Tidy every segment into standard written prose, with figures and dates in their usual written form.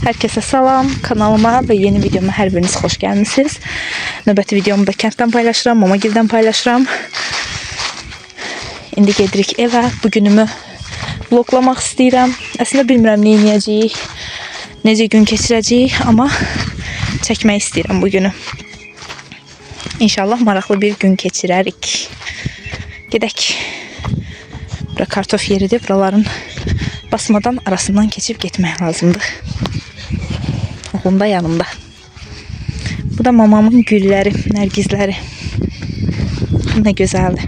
Herkese salam, kanalıma ve yeni videoma hər biriniz xoş gəlmisiniz. Növbəti videomu da kənddən paylaşıram, Mamagildən paylaşıram. İndi gedirik evə. Bugünümü vloglamaq istəyirəm. Əslində bilmirəm nə edəcəyik, necə gün keçirəcəyik, amma çəkmək istəyirəm bugünü. İnşallah maraqlı bir gün keçirərik. Gedək. Bura kartof yeridir. Buraların basmadan arasından keçib getmək lazımdır. Oğlum da yanımda. Bu da mamamın gülləri, nərgizləri. Ne gözəldir.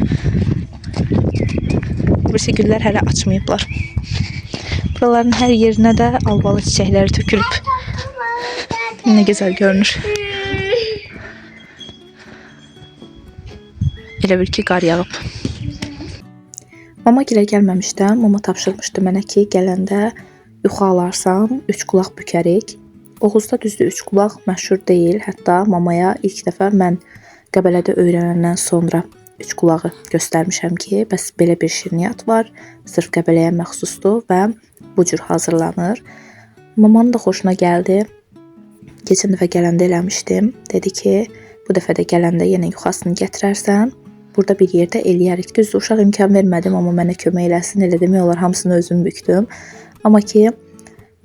Burası güllər hələ açmayıblar. Buraların hər yerinə də albalı çiçəkləri tökülüb. Ne gözəl görünür. Elə bil ki, qar yağıb. Mama gilə gəlməmişdən mama tapşırmışdı mənə ki, gələndə yuxa alarsam 3 qulaq bükərik. Oğuzda düzdür 3 qulaq məşhur deyil. Hətta mamaya ilk dəfə mən Qəbələdə öyrənəndən sonra 3 qulağı göstərmişəm ki, bəs belə bir şirniyyat var. Sırf Qəbələyə məxsusdur və bu cür hazırlanır. Mamanın da xoşuna gəldi. Keçən dəfə gələndə eləmişdim. Dedi ki, bu dəfə də gələndə yenə yuxasını gətirərsən. Burada bir yerdə eləyərik. Düzdür, uşaq imkan vermədim, amma mənə kömək eləsin. Elə demək olar, hamısını özüm bükdüm. Amma ki,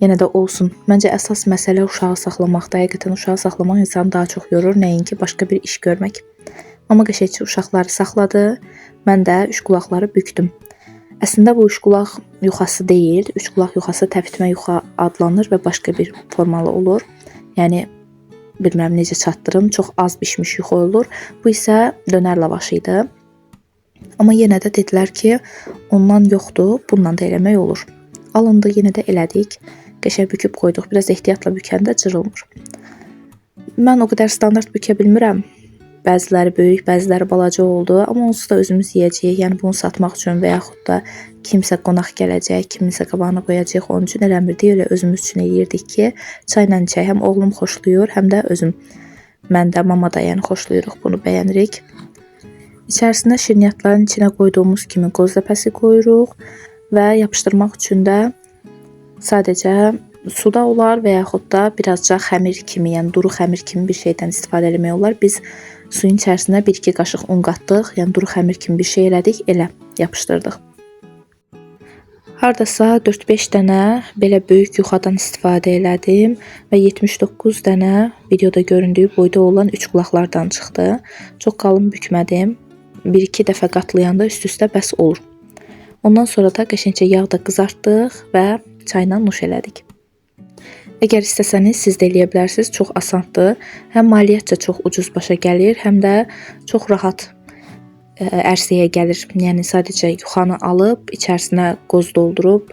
yenə də olsun. Məncə əsas məsələ uşağı saxlamaqda. Həqiqətən uşağı saxlamaq insanı daha çox yorur, nəinki başqa bir iş görmək. Amma qəşəngcə uşaqları saxladı. Mən də 3 qulaqları bükdüm. Əslində bu 3 qulaq yuxası deyil. 3 qulaq yuxası təpitmə yuxa adlanır və başqa bir formalı olur. Yəni bilmirəm necə çatdırım. Çox az bişmiş yuxa olur. Bu isə dönər lavaşı idi. Amma yenə də dedilər ki, ondan yoxdur, bundan da eləmək olur. Alındı, yenə də elədik. Qəşəng büküb qoyduq. Biraz ehtiyatla bükəndə cırılmır. Mən o qədər standart bükə bilmirəm. Bəziləri böyük, bəziləri balaca oldu. Amma onsuz da özümüz yeyəcəyik. Yəni bunu satmaq üçün və yaxud da kimsə qonaq gələcək, kiminsə qabağına qoyacaq. Onun üçün eləmirdik. Elə özümüz üçün eləyirdik ki, çayla içək. Həm oğlum xoşlayır, həm də özüm. Mən də, mama da yəni xoşlayırıq, bunu bəyənirik. İçərisinə şirniyyatların içinə qoyduğumuz kimi qoz ləpəsi qoyuruq və yapışdırmaq üçün də sadəcə suda olar və yaxud da birazca xəmir kimi, yəni duru xəmir kimi bir şeydən istifadə etmək olar. Biz suyun içərisinə 1-2 qaşıq un qatdıq, yəni duru xəmir kimi bir şey elədik, elə yapışdırdıq. Hardasa 4-5 dənə belə böyük yuxadan istifadə elədim və 79 dənə videoda göründüyü boyda olan 3 qulaqlardan çıxdı. Çox qalın bükmədim. 1-2 dəfə qatlayanda üst-üstə bəs olur. Ondan sonra da qəşəngcə yağda qızartdıq və çayla nuş elədik. Əgər istəsəniz siz də eləyə bilərsiniz. Çox asandır. Həm maliyyətcə çox ucuz başa gəlir, həm də çox rahat ərsəyə gəlir. Yəni sadəcə yuxanı alıb, içərisinə qoz doldurub,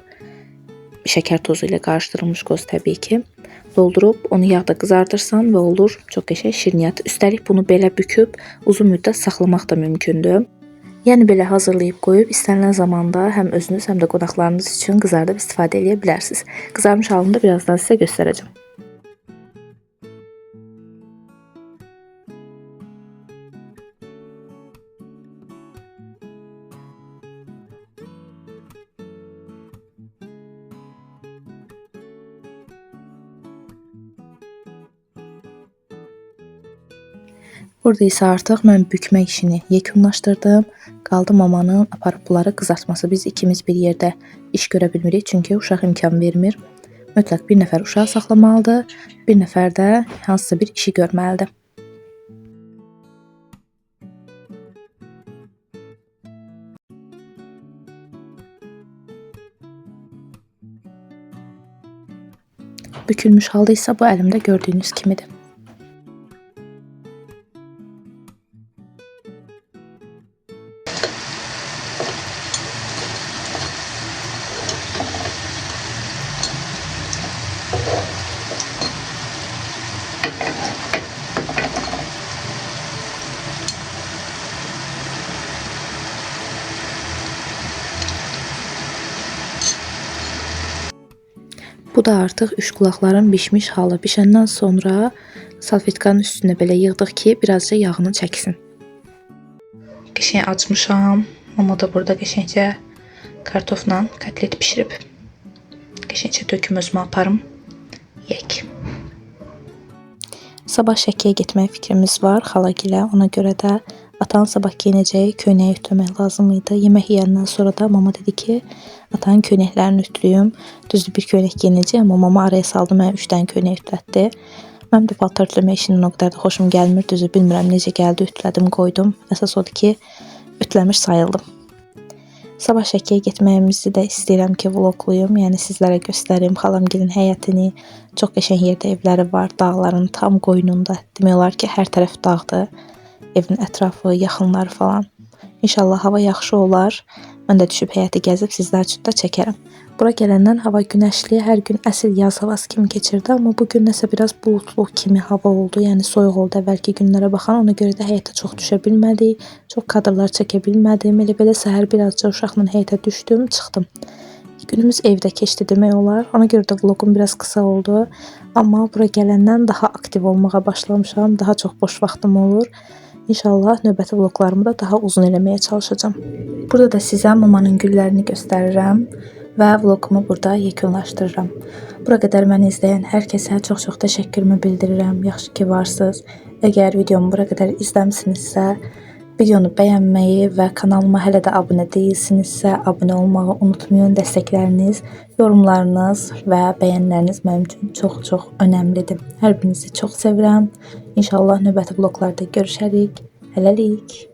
şəkər tozu ilə qarışdırılmış qoz təbii ki, doldurub onu yağda qızardırsan və olur çox qəşəng şirniyyat. Üstəlik bunu belə büküb uzun müddət saxlamaq da mümkündür. Yəni belə hazırlayıb qoyub istənilən zamanda həm özünüz, həm də qonaqlarınız üçün qızardıb istifadə edə bilərsiniz. Qızarmış halını da birazdan sizə göstərəcəm. Burada isə artıq mən bükmək işini yekunlaşdırdım. Qaldı mamanın aparıb bunları qızartması. Biz ikimiz bir yerdə iş görə bilmirik, çünki uşaq imkan vermir. Mütləq bir nəfər uşaq saxlamalıdır, bir nəfər də hansısa bir işi görməlidir. Bükülmüş halda isə bu əlimdə gördüyünüz kimidir. Bu da artıq 3 qulaqların bişmiş halı. Bişəndən sonra salfetkanın üstünə belə yığdıq ki, birazca yağını çəksin. Qəşəng açmışam. Mama da burada qəşəngcə kartofla kotlet pişirib. Qəşəngcə töküm özümə aparım. yeyək. Sabah Şəkiyə getmək fikrimiz var xalagilə. Ona görə də atanın sabah geyinəcəyi köynəyi ütüləmək lazım idi. Yemək yeyəndən sonra da mama dedi ki, atanın köynəklərini ütülüyüm. Düzdür, bir köynək geyinəcək, amma mama araya saldı, mənə 3 dənə köynək ütülətdi. Mənim də paltar ütüləmək işindən o qədər də xoşum gəlmir. Düzdür, bilmirəm necə gəldi, ütülədim, qoydum. Əsas odur ki, ütüləmiş sayıldım. Sabah Şəkiyə getməyimizi də istəyirəm ki, vloqluyum. Yəni sizlərə göstərim xalamgilin həyətini. Çox qəşəng yerdə evləri var, dağların tam qoynunda. Demək olar ki, hər tərəf dağdır. Evin ətrafı, yaxınları falan. İnşallah hava yaxşı olar. Mən də düşüb həyəti gəzib sizlər üçün də çəkərəm. Bura gələndən hava günəşli, hər gün əsl yaz havası kimi keçirdi, amma bu gün nəsə biraz bulutlu kimi hava oldu. Yəni soyuq oldu əvvəlki günlərə baxan, ona görə də həyətə çox düşə bilmədik, çox kadrlar çəkə bilmədim. Elə-belə səhər birazca uşaqla həyətə düşdüm, çıxdım. Günümüz evdə keçdi demək olar. Ona görə də vloqum biraz qısa oldu, amma bura gələndən daha aktiv olmağa başlamışam, daha çox boş vaxtım olur. İnşallah növbəti vloqlarımı da daha uzun eləməyə çalışacağam. Burada da sizə mamanın güllərini göstərirəm və vloqumu burada yekunlaşdırıram. Bura qədər məni izləyən hər kəsə çox-çox təşəkkürümü bildirirəm. Yaxşı ki varsınız. Əgər videomu bura qədər izləmisinizsə, videonu bəyənməyi və kanalıma hələ də abunə deyilsinizsə, abunə olmağı unutmayın. Dəstəkləriniz, yorumlarınız və bəyənləriniz mənim üçün çox-çox önəmlidir. Hər birinizi çox sevirəm. İnşallah növbəti vloqlarda görüşərik. Hələlik.